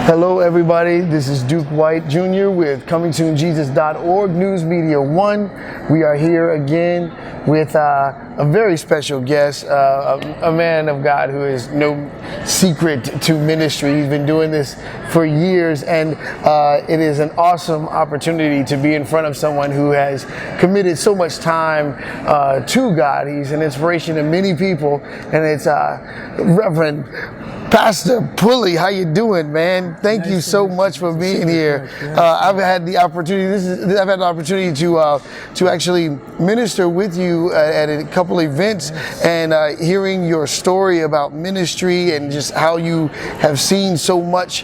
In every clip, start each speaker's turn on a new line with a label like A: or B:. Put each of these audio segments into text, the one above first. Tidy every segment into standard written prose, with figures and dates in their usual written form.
A: Hello everybody, this is Duke White Jr. with ComingSoonJesus.org News Media 1. We are here again with a very special guest, a man of God who is no secret to ministry. He's been doing this for years, and it is an awesome opportunity to be in front of someone who has committed so much time to God. He's an inspiration to many people, and it's Reverend Pastor Pulley. How you doing, man? Thank you so much for being here. I've had the opportunity. I've had the opportunity to actually minister with you at a couple events, and hearing your story about ministry and just how you have seen so much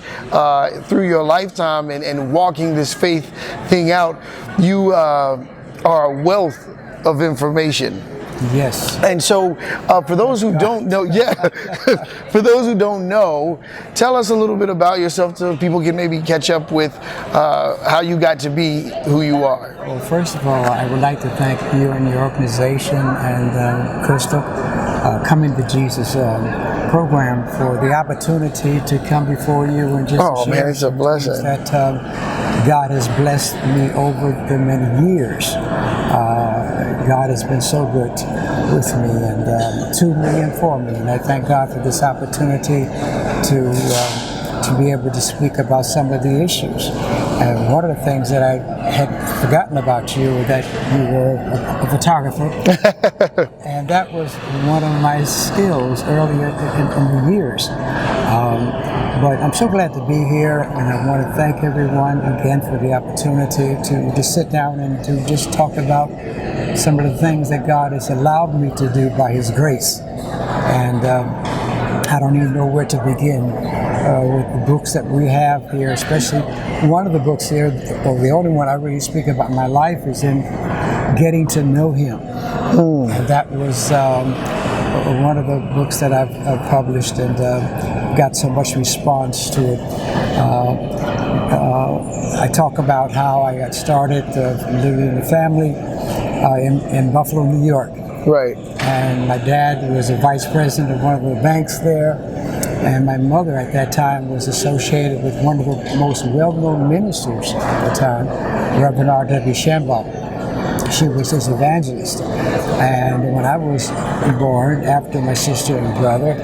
A: through your lifetime and walking this faith thing out. You are a wealth of information.
B: Yes.
A: And so, for those who don't know, for those who don't know, tell us a little bit about yourself so people can maybe catch up with how you got to be who you are.
B: Well, first of all, I would like to thank you and your organization and Crystal, Coming to Jesus program, for the opportunity to come before you and just
A: share it's a blessing
B: that God has blessed me over the many years. God has been so good with me and to me and for me, and I thank God for this opportunity to be able to speak about some of the issues. And one of the things that I had forgotten about you was that you were a photographer, and that was one of my skills earlier in the years. But I'm so glad to be here, and I want to thank everyone again for the opportunity to just sit down and to just talk about some of the things that God has allowed me to do by His grace. And I don't even know where to begin with the books that we have here, especially one of the books here, or the only one I really speak about my life, is in Getting to Know Him. And that was one of the books that I've published, and got so much response to it. I talk about how I got started living in a family in Buffalo, New York.
A: Right.
B: And my dad was a vice president of one of the banks there, and my mother at that time was associated with one of the most well-known ministers at the time, Reverend R.W. Shambach. She was his evangelist. And when I was born, after my sister and brother,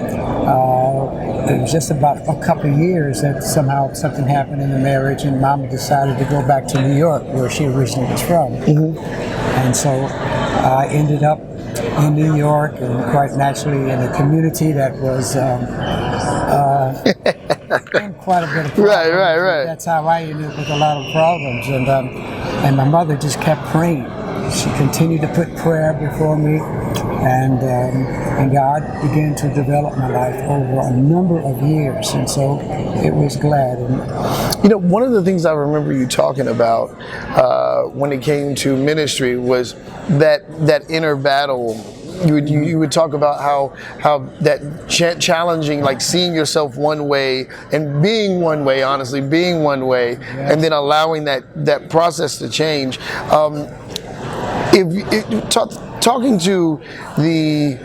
B: it was just about a couple of years that somehow something happened in the marriage, and Mama decided to go back to New York, where she originally was from. And so I ended up in New York, and quite naturally in a community that was in quite a bit of problems.
A: Right.
B: That's how I ended up with a lot of problems. And my mother just kept praying. She continued to put prayer before me, and God began to develop my life over a number of years, and so it was glad. And,
A: you know, one of the things I remember you talking about when it came to ministry was that inner battle. You would talk about how that challenging, like seeing yourself one way and being one way, honestly, being one way, and then allowing that process to change. Talking to the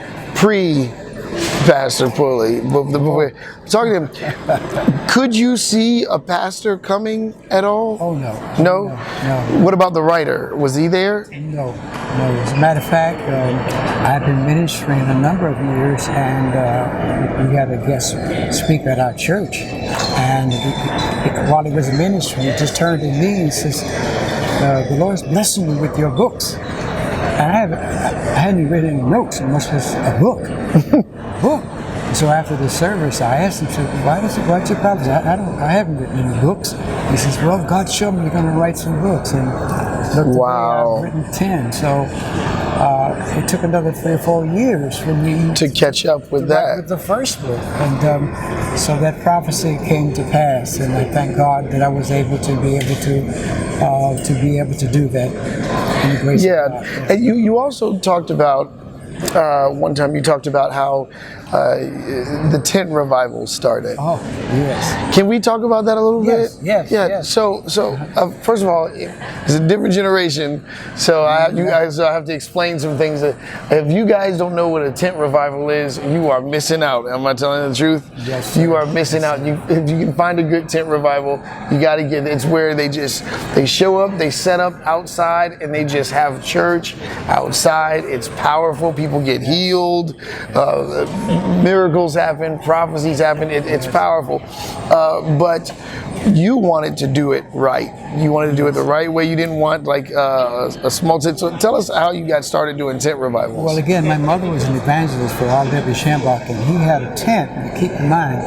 A: Pastor Pulley, talking to him, could you see a pastor coming at all?
B: Oh, no.
A: No?
B: No.
A: What about the writer? Was he there?
B: No. As a matter of fact, I've been ministering a number of years, and we had a guest speaker at our church, and while he was ministering, he just turned to me and says, the Lord's blessing me with your books. And I hadn't written any notes, much as a book. Book. So after the service, I asked him, why'd you publish? I haven't written any books. He says, well, God showed me you're going to write some books. And
A: wow.
B: I've written 10. So it took another 3 or 4 years for me
A: to catch up with that.
B: With the first book. And so that prophecy came to pass. And I thank God that I was able to be able to do that.
A: Yeah, and you also talked about one time you talked about how the tent revival started.
B: Oh, yes.
A: Can we talk about that a little
B: Yes,
A: bit?
B: yes,
A: Yeah.
B: yes.
A: So first of all, it's a different generation. So you guys have to explain some things. That if you guys don't know what a tent revival is, you are missing out. Am I telling the truth?
B: Yes,
A: You
B: sir.
A: are missing out. If you can find a good tent revival, you got to get. It's where they show up, they set up outside, and they just have church outside. It's powerful. People get healed. Miracles happen, prophecies happen. It's powerful, but you wanted to do it right. You wanted to do it the right way. You didn't want like a small tent. So tell us how you got started doing tent revivals.
B: Well, again, my mother was an evangelist for R.W. Shambach, and he had a tent. And keep in mind,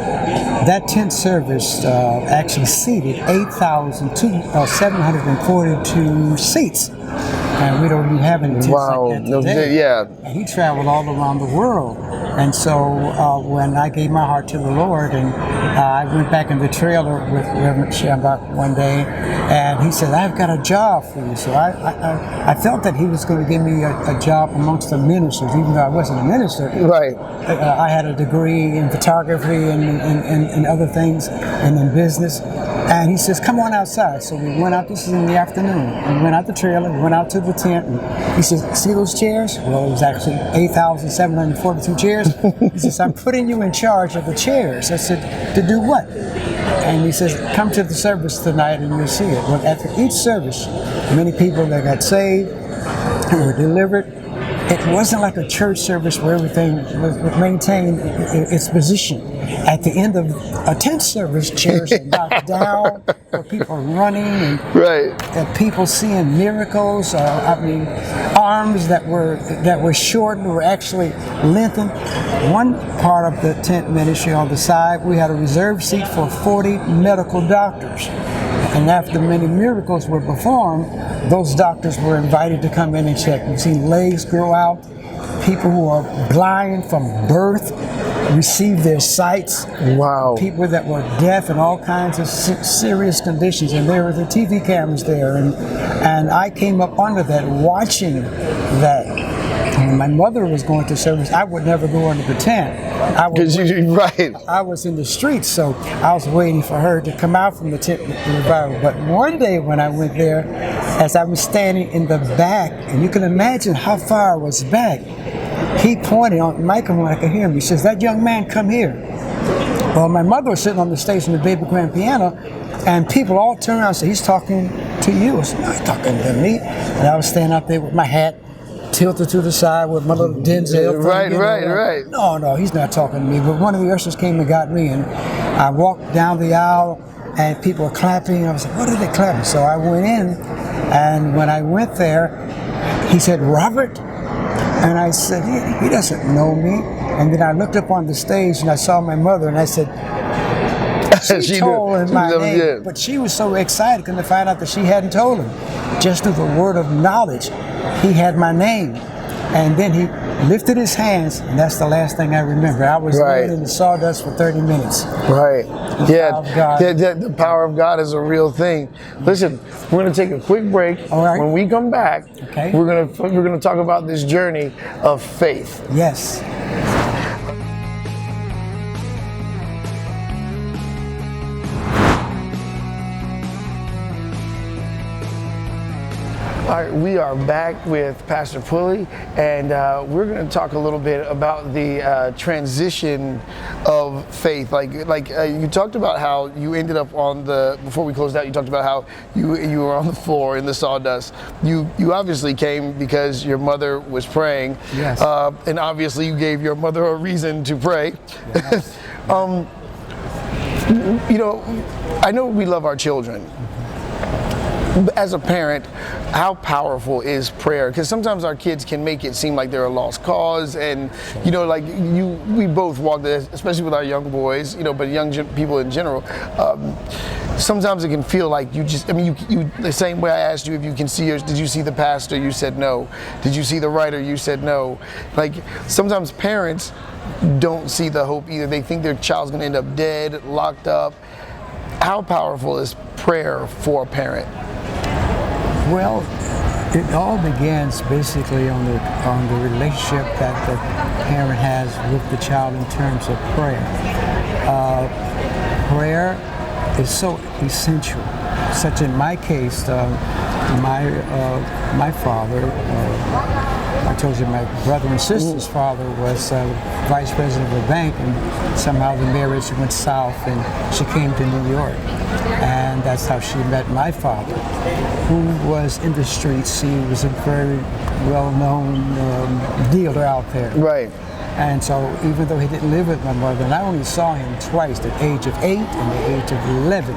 B: that tent service actually seated 8,742 seats. And we don't even have any tents
A: Wow.
B: like that today.
A: Yeah.
B: And he traveled all around the world. And so when I gave my heart to the Lord, and I went back in the trailer with Reverend Shambach one day, and he said, "I've got a job for you." So I felt that he was going to give me a job amongst the ministers, even though I wasn't a minister.
A: Right.
B: I had a degree in photography and other things, and in business. And he says, "Come on outside." So we went out. This is in the afternoon. We went out the trailer. We went out to the tent. And he says, "See those chairs?" Well, it was actually 8,742 chairs. He says, "I'm putting you in charge of the chairs." I said, "To do what?" And he says, "Come to the service tonight and you'll see it." Well, after each service, many people that got saved and were delivered. It wasn't like a church service where everything was maintained its position. At the end of a tent service, chairs are knocked down, or people running, and people seeing miracles. Arms that were shortened were actually lengthened. One part of the tent ministry on the side, we had a reserved seat for 40 medical doctors. And after many miracles were performed, those doctors were invited to come in and check. We've seen legs grow out. People who are blind from birth receive their sights.
A: Wow.
B: People that were deaf and all kinds of serious conditions. And there were the TV cameras there. And I came up under that, watching that. When my mother was going to service, I would never go into the tent. I was in the streets, so I was waiting for her to come out from the tent revival. But one day when I went there, as I was standing in the back, and you can imagine how far I was back, he pointed on the microphone, I could hear him. He says, "That young man, come here." Well, my mother was sitting on the stage on the baby grand piano, and people all turned around and said, "He's talking to you." I said, "No, he's talking to me." And I was standing out there with my hat tilted to the side with my little Denzel.
A: Right.
B: No, he's not talking to me. But one of the ushers came and got me, and I walked down the aisle, and people were clapping. I was like, "What are they clapping?" So I went in, and when I went there, he said, "Robert?" And I said, he doesn't know me. And then I looked up on the stage, and I saw my mother, and I said, she told him my name. But she was so excited because to find out that she hadn't told him. Just through the word of knowledge, he had my name. And then he lifted his hands, and that's the last thing I remember. I was laying in the sawdust for 30 minutes.
A: Right. The power of God is a real thing. Listen, we're going to take a quick break.
B: All right.
A: When we come back, we're going to talk about this journey of faith.
B: Yes.
A: All right, we are back with Pastor Pulley, and we're going to talk a little bit about the transition of faith. Like you talked about how you ended up before we closed out, you talked about how you were on the floor in the sawdust. You obviously came because your mother was praying.
B: Yes.
A: And obviously you gave your mother a reason to pray.
B: Yes.
A: I know we love our children. As a parent, how powerful is prayer? Because sometimes our kids can make it seem like they're a lost cause, and we both walk this, especially with our young boys, but young people in general. Sometimes it can feel like you the same way I asked you if you can see did you see the pastor? You said no. Did you see the writer? You said no. Like sometimes parents don't see the hope either. They think their child's going to end up dead, locked up. How powerful is prayer for a parent?
B: Well, It all begins basically on the relationship that the parent has with the child in terms of prayer. Prayer is so essential. Such in my case, my father, I told you my brother and sister's father was vice president of a bank, and somehow the marriage went south and she came to New York. And that's how she met my father, who was in the streets. He was a very well-known dealer out there.
A: Right.
B: And so even though he didn't live with my mother, and I only saw him twice, at the age of 8 and the age of 11,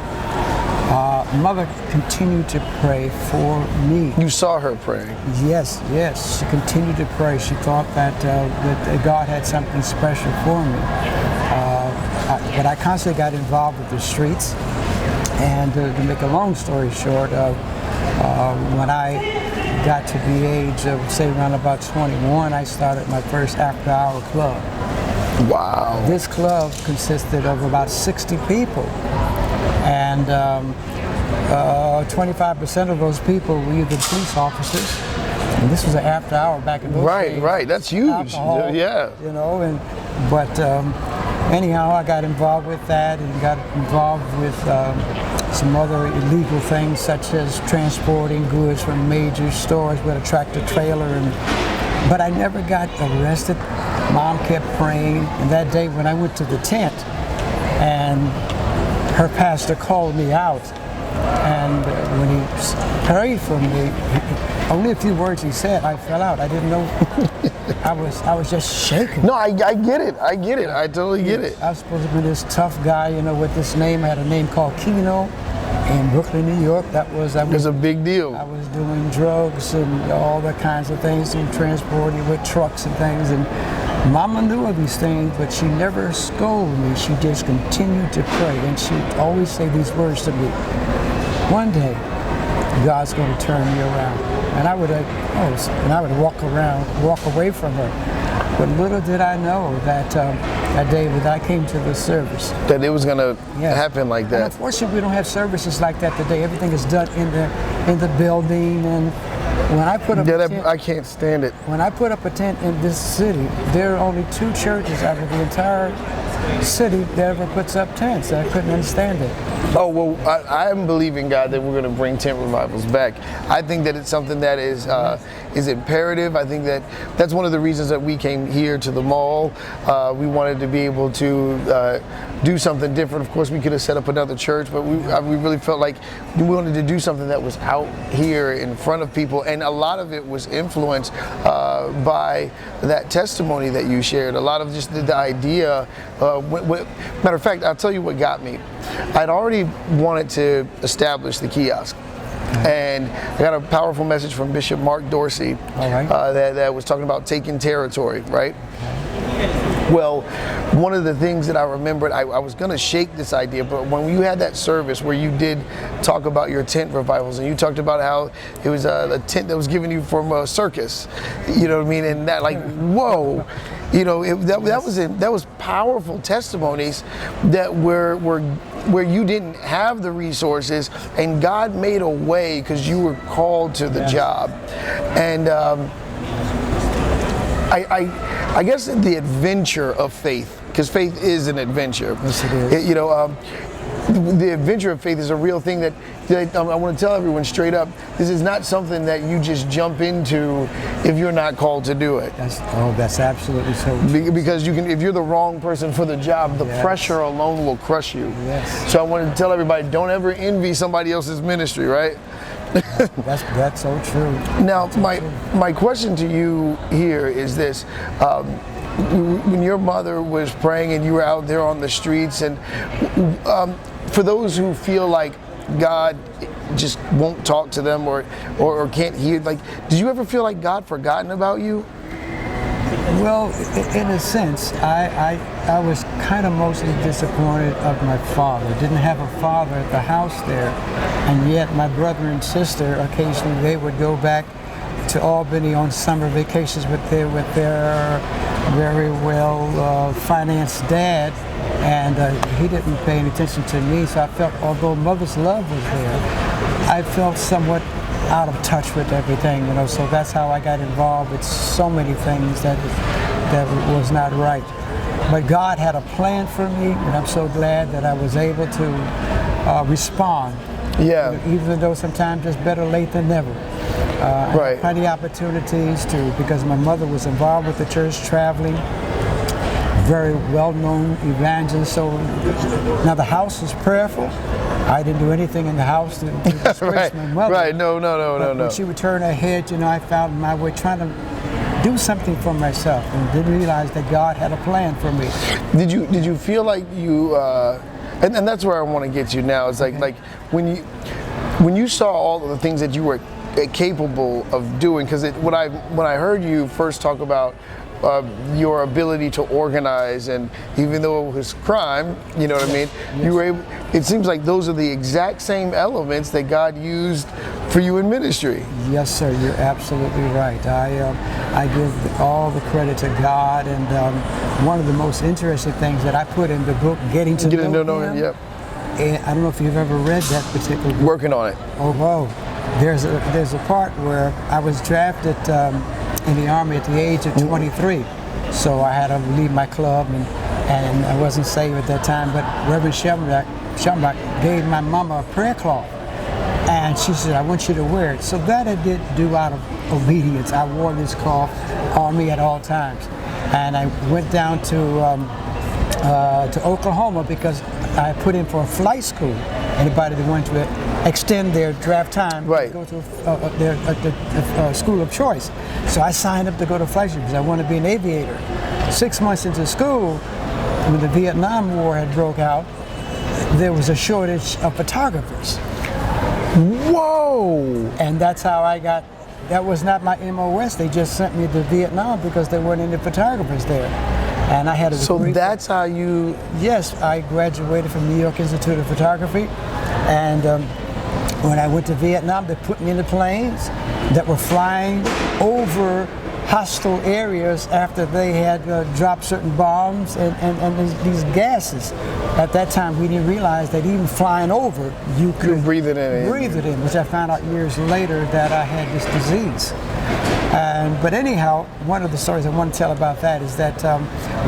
B: mother continued to pray for me.
A: You saw her praying?
B: Yes, yes. She continued to pray. She thought that God had something special for me. But I constantly got involved with the streets. And to make a long story short, when I got to the age of, say, around about 21, I started my first after-hour club.
A: Wow.
B: This club consisted of about 60 people. And 25% of those people were either police officers, and this was an after hour back in those days.
A: Right, that's huge.
B: Alcohol,
A: yeah.
B: You know, but anyhow, I got involved with that and got involved with some other illegal things, such as transporting goods from major stores with a tractor trailer, but I never got arrested. Mom kept praying, and that day when I went to the tent, and her pastor called me out, and when he prayed for me, only a few words he said, I fell out. I didn't know. I was just shaking.
A: No, I get it. I totally get it.
B: I was supposed to be this tough guy, you know, with this name. I had a name called Keno in Brooklyn, New York. It was a
A: big deal.
B: I was doing drugs and all the kinds of things, and transporting with trucks and things. And Mama knew of these things, but she never scolded me. She just continued to pray, and she'd always say these words to me: one day, God's going to turn me around. And I would walk away from her. But little did I know that that day that I came to the service,
A: that it was going to happen like that.
B: And unfortunately, we don't have services like that today. Everything is done in the building. And when I put up a tent,
A: I can't stand it.
B: When I put up a tent in this city, there are only 2 churches out of the entire city that ever puts up tents. I couldn't understand it.
A: Oh, well, I'm believing, God, that we're going to bring tent revivals back. I think that it's something that is imperative. I think that's one of the reasons that we came here to the mall. We wanted to be able to do something different. Of course, we could have set up another church, but we really felt like we wanted to do something that was out here in front of people. And a lot of it was influenced by that testimony that you shared. A lot of just the idea. Matter of fact, I'll tell you what got me. I'd already wanted to establish the kiosk. And I got a powerful message from Bishop Mark Dorsey that was talking about taking territory, right? Well, one of the things that I remembered, I was going to shake this idea, but when you had that service where you did talk about your tent revivals, and you talked about how it was a tent that was given you from a circus, you know what I mean? And that, like, whoa, you know, that was powerful testimonies that were where you didn't have the resources, and God made a way because you were called to the job. And I guess the adventure of faith, because faith is an adventure.
B: Yes, it is.
A: The adventure of faith is a real thing that I want to tell everyone straight up. This is not something that you just jump into if you're not called to do it.
B: That's absolutely so.
A: Because if you're the wrong person for the job, the pressure alone will crush you.
B: Yes.
A: So I want to tell everybody, don't ever envy somebody else's ministry, right?
B: That's so true.
A: Now, my question to you here is this. When your mother was praying and you were out there on the streets, and for those who feel like God just won't talk to them or can't hear, like, did you ever feel like God forgotten about you?
B: Well, in a sense, I was kind of mostly disappointed of my father. Didn't have a father at the house there, and yet my brother and sister, occasionally they would go back to Albany on summer vacations with their very well financed dad, and he didn't pay any attention to me. So I felt, although mother's love was there, I felt somewhat out of touch with everything, you know. So that's how I got involved with so many things that was not right. But God had a plan for me, and I'm so glad that I was able to respond.
A: Yeah.
B: Even though sometimes it's better late than never. I had plenty of opportunities to, because my mother was involved with the church, traveling, very well-known evangelist. So now the house was prayerful. I didn't do anything in the house to disgrace my mother.
A: Right, no.
B: When she would turn her head, you know, I found my way trying to do something for myself, and didn't realize that God had a plan for me.
A: Did you feel like you, and that's where I want to get you now. It's like when you saw all of the things that you were capable of doing, because when I heard you first talk about your ability to organize, and even though it was crime, you know what I mean, you were able. It seems like those are the exact same elements that God used for you in ministry.
B: Yes, sir. You're absolutely right. I give all the credit to God, and one of the most interesting things that I put in the book, Getting to Know Him.
A: Yep.
B: And I don't know if you've ever read that particular book.
A: Working on it.
B: Oh, whoa. There's a part where I was drafted in the Army at the age of 23. So I had to leave my club, and I wasn't saved at that time, but Reverend Shelmbach gave my mama a prayer cloth. And she said, I want you to wear it. So that I did do out of obedience. I wore this cloth on me at all times. And I went down to Oklahoma because I put in for a flight school. Anybody that wanted to extend their draft time to go to their school of choice. So I signed up to go to flight school because I wanted to be an aviator. 6 months into school, when the Vietnam War had broke out, there was a shortage of photographers.
A: Whoa!
B: And that's how I got, that was not my MOS. They just sent me to Vietnam because there weren't any photographers there. And I had a degree.
A: So that's how you...
B: Yes, I graduated from New York Institute of Photography. And when I went to Vietnam, they put me in the planes that were flying over hostile areas after they had dropped certain bombs and these gases. At that time, we didn't realize that even flying over, you could
A: breathe it in.
B: Breathe it in, which I found out years later that I had this disease. But anyhow, one of the stories I want to tell about that is that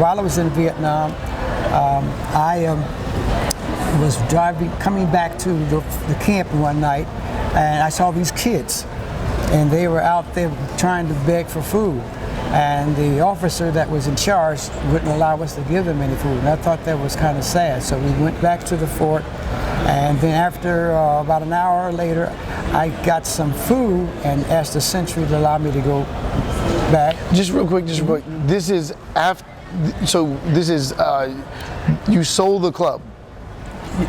B: while I was in Vietnam, I was coming back to the camp one night, and I saw these kids. And they were out there trying to beg for food. And the officer that was in charge wouldn't allow us to give them any food. And I thought that was kind of sad. So we went back to the fort. And then after about an hour later, I got some food and asked the sentry to allow me to go back.
A: Just real quick. This is after, so this is, you sold the club.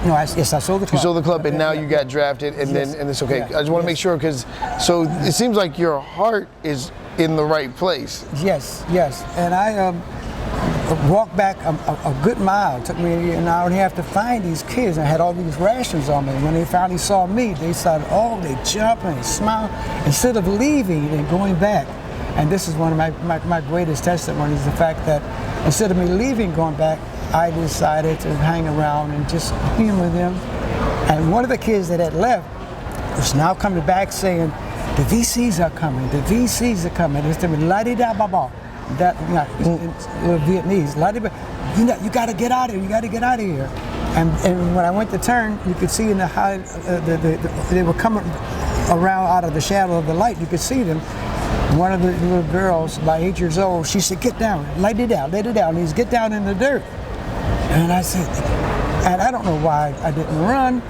B: No, yes, I sold the club.
A: You sold the club, and now you got drafted, and then it's okay. I just want to make sure, because so it seems like your heart is in the right place.
B: Yes. And I walked back a good mile. It took me an hour and a half to find these kids. I had all these rations on me. When they finally saw me, they started, they jump and they smile instead of leaving and going back. And this is one of my greatest testimonies, the fact that instead of me leaving, going back, I decided to hang around and just be with them. And one of the kids that had left was now coming back saying, the VCs are coming, the VCs are coming. It's them la-di-da-ba-ba. That, Vietnamese, la-di-ba. You got to get out of here, you got to get out of here. And when I went to turn, you could see in the high, they were coming around out of the shadow of the light, you could see them. One of the little girls, about 8 years old, she said, get down, let it down. And he's get down in the dirt. And I said, and I don't know why I didn't run.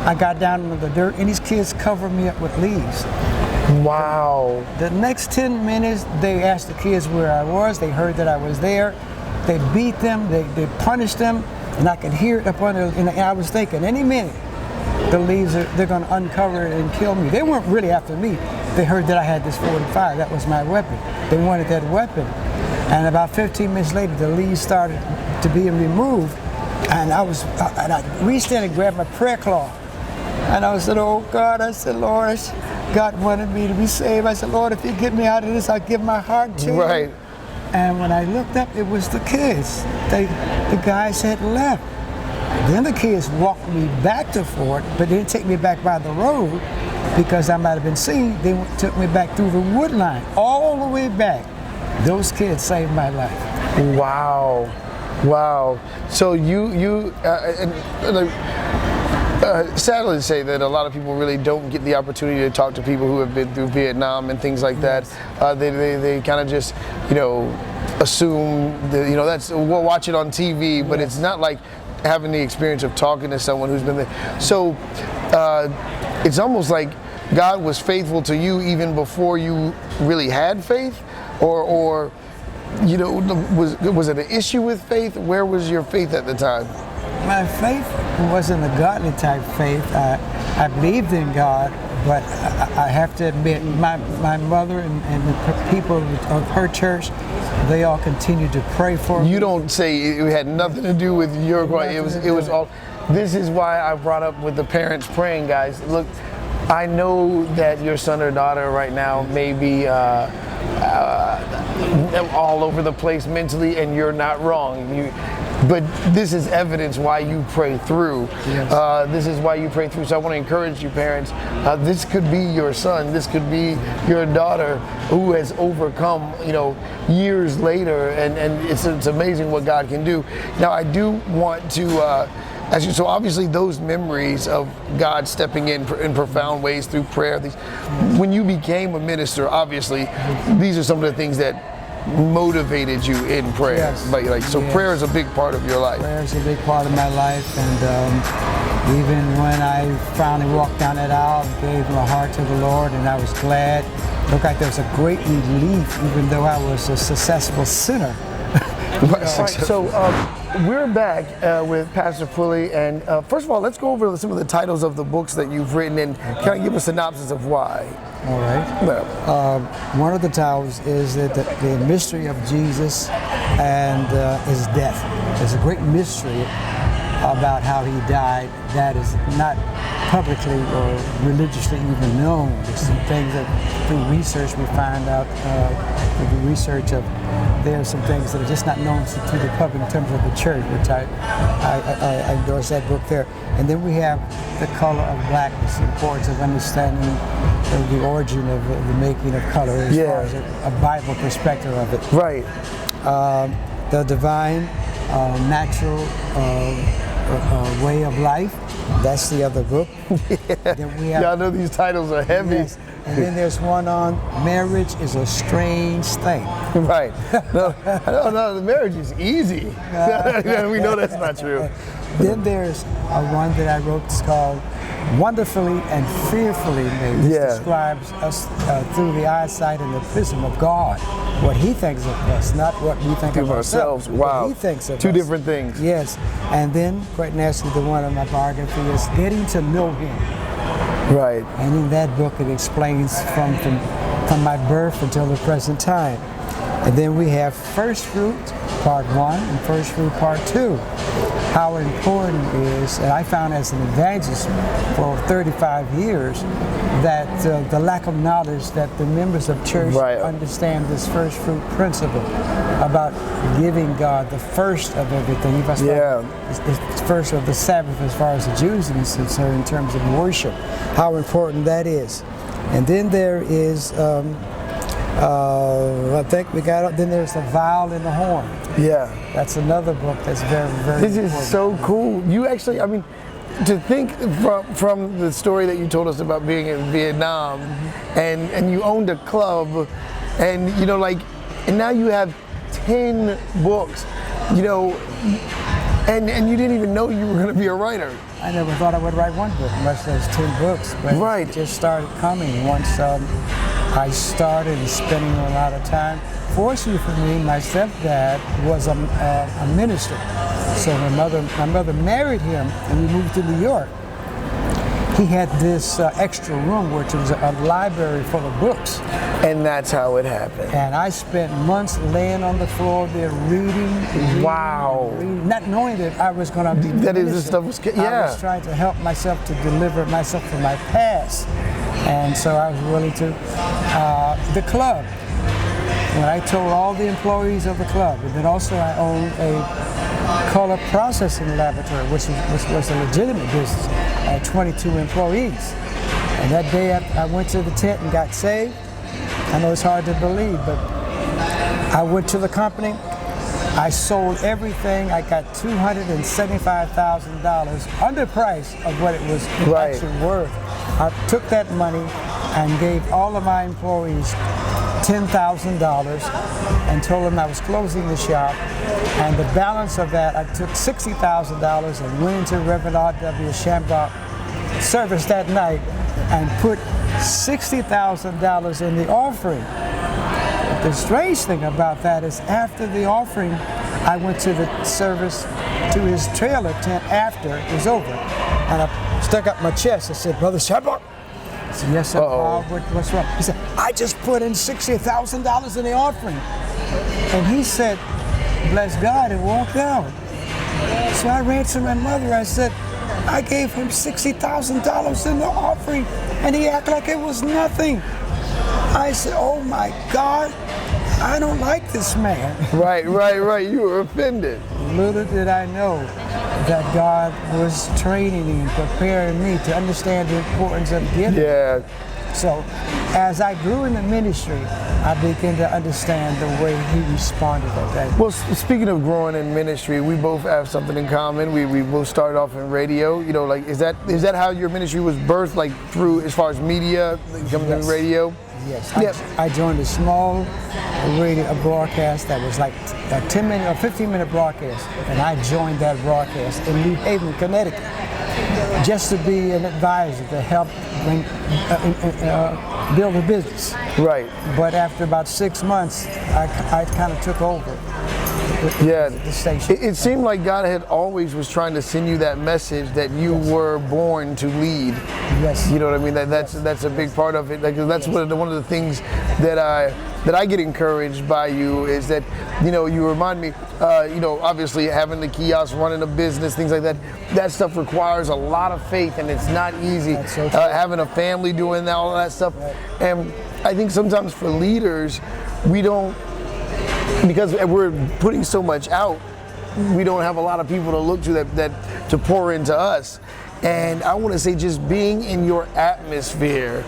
B: I got down into the dirt, and these kids covered me up with leaves.
A: Wow.
B: The next 10 minutes, they asked the kids where I was. They heard that I was there. They beat them, they punished them, and I could hear it up on the, and I was thinking, any minute, the leaves, they're going to uncover it and kill me. They weren't really after me. They heard that I had this 45. That was my weapon. They wanted that weapon. And about 15 minutes later, the leaves started to be removed, and I reached in and grabbed my prayer cloth, and I said, oh God, I said, Lord, God wanted me to be saved. I said, Lord, if you get me out of this, I'll give my heart to you.
A: Right.
B: And when I looked up, it was the kids. The guys had left. Then the kids walked me back to Fort, but they didn't take me back by the road. because I might have been seen, they took me back through the wood line, all the way back. Those kids saved my life.
A: Wow, wow. So sadly to say that a lot of people really don't get the opportunity to talk to people who have been through Vietnam and things like that. They kind of just, assume that, that's, we'll watch it on TV, but it's not like having the experience of talking to someone who's been there. So it's almost like God was faithful to you even before you really had faith, or was it an issue with faith? Where was your faith at the time?
B: My faith wasn't a godly type faith. I believed in God, but I have to admit, my mother and the people of her church, they all continued to pray for me.
A: You don't say it had nothing to do with your growing. It was all. This is why I brought up with the parents praying, guys. Look, I know that your son or daughter right now may be all over the place mentally, and you're not wrong. But this is evidence why you pray through.
B: Yes.
A: This is why you pray through. So I want to encourage you, parents. This could be your son. This could be your daughter who has overcome, years later, and it's amazing what God can do. Now, I do want to ask you. So obviously, those memories of God stepping in profound ways through prayer. When you became a minister, obviously, these are some of the things that motivated you in prayer.
B: Yes.
A: So prayer is a big part of your life.
B: Prayer is a big part of my life, and even when I finally walked down that aisle and gave my heart to the Lord, and I was glad, it looked like there was a great relief, even though I was a successful sinner.
A: Right, so we're back with Pastor Pulley, and first of all, let's go over some of the titles of the books that you've written, and kind of give a synopsis of why.
B: All right.
A: Well,
B: one of the titles is the mystery of Jesus and his death. There's a great mystery about how he died that is not publicly or religiously even known. There's some things that through research we find out, through the research of, there are some things that are just not known to the public in terms of the church, which I endorse that book there. And then we have The Color of Blackness, the importance of understanding the origin of the making of color as far as a Bible perspective of it.
A: Right.
B: The Divine Natural Way of Life, that's the other book. Then we have,
A: y'all know these titles are heavy.
B: Yes. And then there's one on Marriage is a Strange Thing.
A: Right. No, the marriage is easy. We know that's not true.
B: Then there's one that I wrote, it's called Wonderfully and Fearfully Made. This describes us through the eyesight and the prism of God. What he thinks of us, not what we think of ourselves.
A: Wow.
B: What he thinks of us.
A: Two different things.
B: Yes. And then, quite naturally, the one in my biography is Getting to Know Him.
A: Right.
B: And in that book, it explains from my birth until the present time. And then we have First Fruit, Part 1, and First Fruit, Part 2. How important it is, and I found as an evangelist for 35 years, that the lack of knowledge that the members of church understand this first fruit principle about giving God the first of everything. It's the first of the Sabbath as far as the Jews are concerned in terms of worship, how important that is. And then there is, I think we got, then there's The Viol and the Horn.
A: Yeah.
B: That's another book that's very, very
A: This
B: important.
A: is so cool. You actually, to think from the story that you told us about being in Vietnam, and you owned a club, and and now you have 10 books, and you didn't even know you were going to be a writer.
B: I never thought I would write one book, much less 10 books. But it just started coming once I started spending a lot of time. Fortunately for me, my stepdad was a minister. So my mother married him, and we moved to New York. He had this extra room, which was a library full of books.
A: And that's how it happened.
B: And I spent months laying on the floor there reading, not knowing that I was going to be
A: this stuff was,
B: I was trying to help myself to deliver myself from my past. And so I was willing to, the club. When I told all the employees of the club, and then also I owned a color processing laboratory, which was a legitimate business, 22 employees. And that day I went to the tent and got saved. I know it's hard to believe, but I went to the company. I sold everything. I got $275,000 under price of what it was actually worth. I took that money and gave all of my employees $10,000 and told them I was closing the shop. And the balance of that, I took $60,000 and went into Reverend R.W. Shambach service that night and put $60,000 in the offering. The strange thing about that is after the offering, I went to the service to his trailer tent after it was over. And I stuck up my chest and said, Brother Shambach. I said, yes, sir, Bob, what's wrong? He said, I just put in $60,000 in the offering. And he said, bless God, and walked out. So I ran to my mother. I said, I gave him $60,000 in the offering, and he acted like it was nothing. I said, oh my God, I don't like this man.
A: Right. You were offended.
B: Little did I know that God was training me and preparing me to understand the importance of giving.
A: Yeah.
B: So as I grew in the ministry, I began to understand the way he responded at that.
A: Well, speaking of growing in ministry, we both have something in common. We both started off in radio. You know, like is that how your ministry was birthed, like through as far as media, coming through radio?
B: Yes. I joined a small radio broadcast that was like a 10-minute or 15-minute broadcast, and I joined that broadcast in New Haven, Connecticut, just to be an advisor to help build a business.
A: Right.
B: But after about 6 months, I kind of took over. The station.
A: It seemed like God had always was trying to send you that message that you were born to lead.
B: Yes.
A: You know what I mean? That's a big part of it. Like that's one of the things that I get encouraged by you is that, you know, you remind me, you know, obviously having the kiosk, running a business, things like that. That stuff requires a lot of faith, and it's not easy.
B: That's so
A: having a family doing all that stuff, and I think sometimes for leaders, we don't. Because we're putting so much out, we don't have a lot of people to look to that to pour into us. And I want to say, just being in your atmosphere,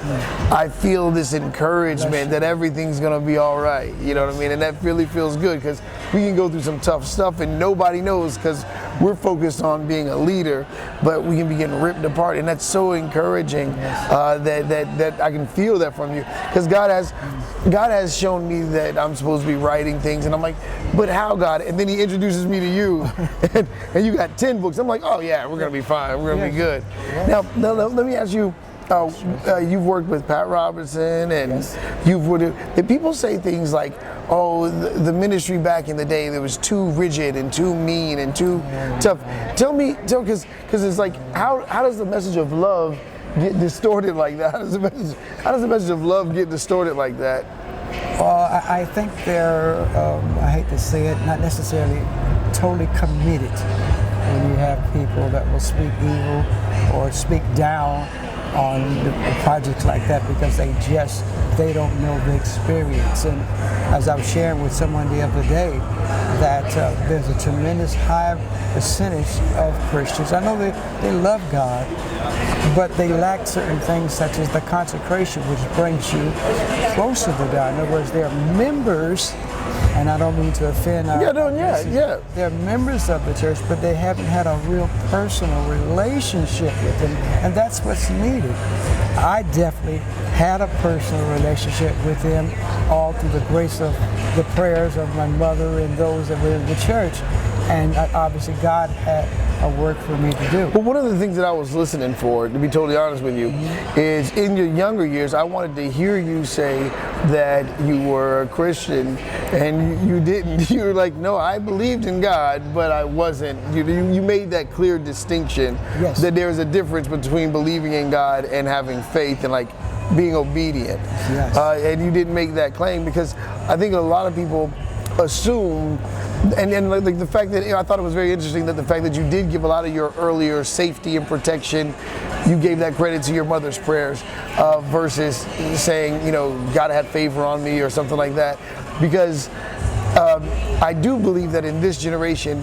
A: I feel this encouragement that everything's going to be all right. You know what I mean? And that really feels good, because we can go through some tough stuff and nobody knows, because we're focused on being a leader, but we can be getting ripped apart. And that's so encouraging that I can feel that from you, because God has shown me that I'm supposed to be writing things, and I'm like, but how, God? And then he introduces me to you, and you got 10 books. I'm like, oh yeah, we're going to be fine. We're going to be good. Now, let me ask you, you've worked with Pat Robertson, and you've worked. Did people say things like, oh, the ministry back in the day, that was too rigid and too mean and too tough? Because it's like, how does the message of love get distorted like that? How does the message of love get distorted like that?
B: I think they're, I hate to say it, not necessarily totally committed. When you have people that will speak evil or speak down on the projects like that, because they don't know the experience. And as I was sharing with someone the other day, that there's a tremendous high percentage of Christians. I know they love God, but they lack certain things such as the consecration, which brings you closer to God. In other words, they're members, and I don't mean to offend our they're members of the church, but they haven't had a real personal relationship with Him, and that's what's needed. I definitely had a personal relationship with Him, all through the grace of the prayers of my mother and those that were in the church, and obviously God had a work for me to do.
A: Well, one of the things that I was listening for, to be totally honest with you, is in your younger years, I wanted to hear you say that you were a Christian, and you didn't. You were like, no, I believed in God, but I wasn't. You made that clear distinction that there's a difference between believing in God and having faith and like being obedient. And you didn't make that claim, because I think a lot of people assume, and like the fact that, I thought it was very interesting that the fact that you did give a lot of your earlier safety and protection, you gave that credit to your mother's prayers, versus saying, God had favor on me or something like that. Because I do believe that in this generation,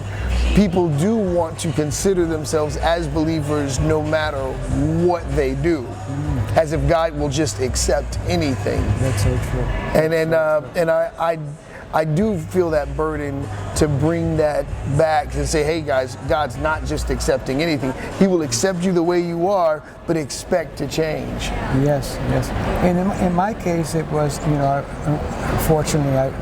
A: people do want to consider themselves as believers no matter what they do. as if God will just accept anything.
B: That's so true.
A: And I do feel that burden to bring that back to say, hey guys, God's not just accepting anything. He will accept you the way you are, but expect to change.
B: Yes, yes. And in my case, it was, unfortunately, I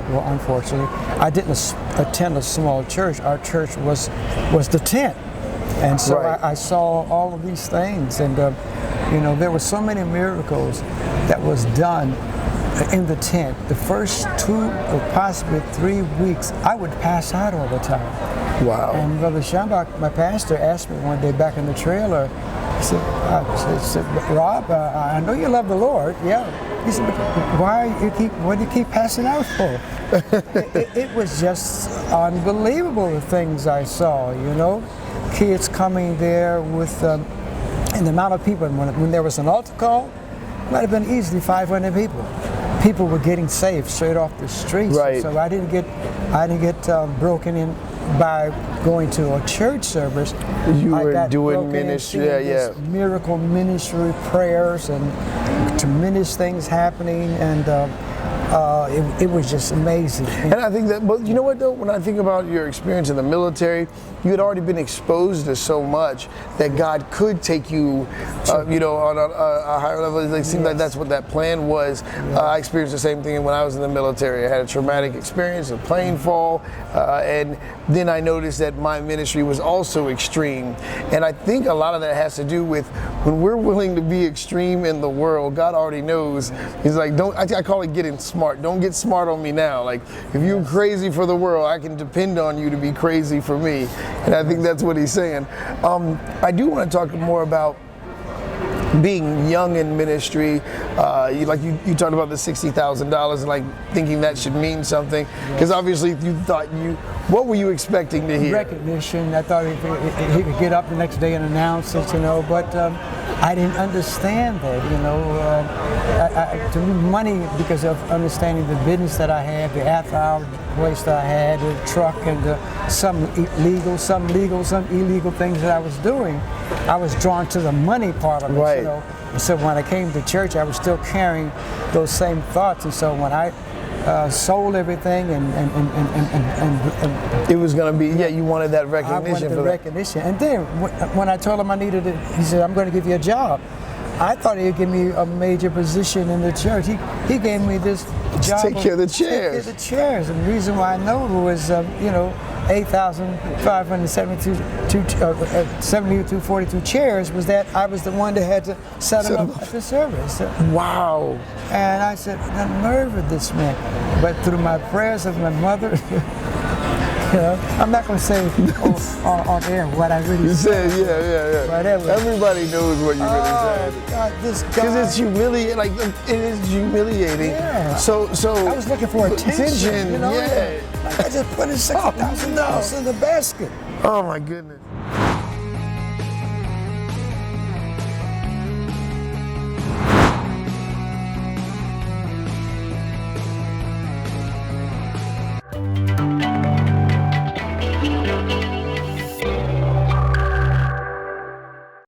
B: didn't attend a small church. Our church was the tent. And so
A: Right.
B: I saw all of these things. And, there were so many miracles that was done in the tent. The first 2 or possibly 3 weeks, I would pass out all the time.
A: Wow.
B: And Brother Schambach, my pastor, asked me one day back in the trailer, he said, Rob, I know you love the Lord. Yeah. He said, but what do you keep passing out for? it was just unbelievable, the things I saw, Kids coming there with, and the amount of people, when there was an altar call, it might have been easily 500 people. People were getting saved straight off the streets.
A: Right.
B: So I didn't get broken in by going to a church service.
A: You
B: I
A: were
B: got
A: doing
B: broken in
A: ministry,
B: seeing
A: yeah.
B: this miracle ministry prayers and tremendous things happening, and it was just amazing.
A: And I think that, but you know what though, when I think about your experience in the military, you had already been exposed to so much that God could take you, on a higher level. It seemed like that's what that plan was. I experienced the same thing when I was in the military. I had a traumatic experience, a plane fall, and then I noticed that my ministry was also extreme. And I think a lot of that has to do with when we're willing to be extreme in the world, God already knows. He's like, I call it getting smart. Don't get smart on me now. Like, if you're crazy for the world, I can depend on you to be crazy for me. And I think that's what he's saying. I do want to talk more about being young in ministry. You talked about the $60,000 and like thinking that should mean something, because obviously you thought what were you expecting to hear?
B: Recognition. I thought he could get up the next day and announce it, but I didn't understand that, to me, money, because of understanding the business that I had, the after-hour place that I had, the truck, and some legal, some illegal things that I was doing, I was drawn to the money part of it,
A: Right.
B: And so when I came to church, I was still carrying those same thoughts, and so when I sold everything and
A: It was going to be, you wanted that recognition.
B: I wanted the
A: for
B: recognition. And then when I told him I needed it, he said, I'm going to give you a job. I thought he'd give me a major position in the church. He gave me this job.
A: Take care of the chairs.
B: Take care of the chairs. And the reason why I know it was, 8,572 chairs was that I was the one that had to set them up at the service.
A: Wow.
B: And I said, the nerve of this man. But through my prayers of my mother, I'm not going to say on air what I really said.
A: You said, yeah. Everybody knows what you really said.
B: God, this guy.
A: Because it's humiliating. Like, it is humiliating.
B: Yeah.
A: So
B: I was looking for attention.
A: Yeah.
B: Like I just put in $60,000 in the basket.
A: Oh my goodness.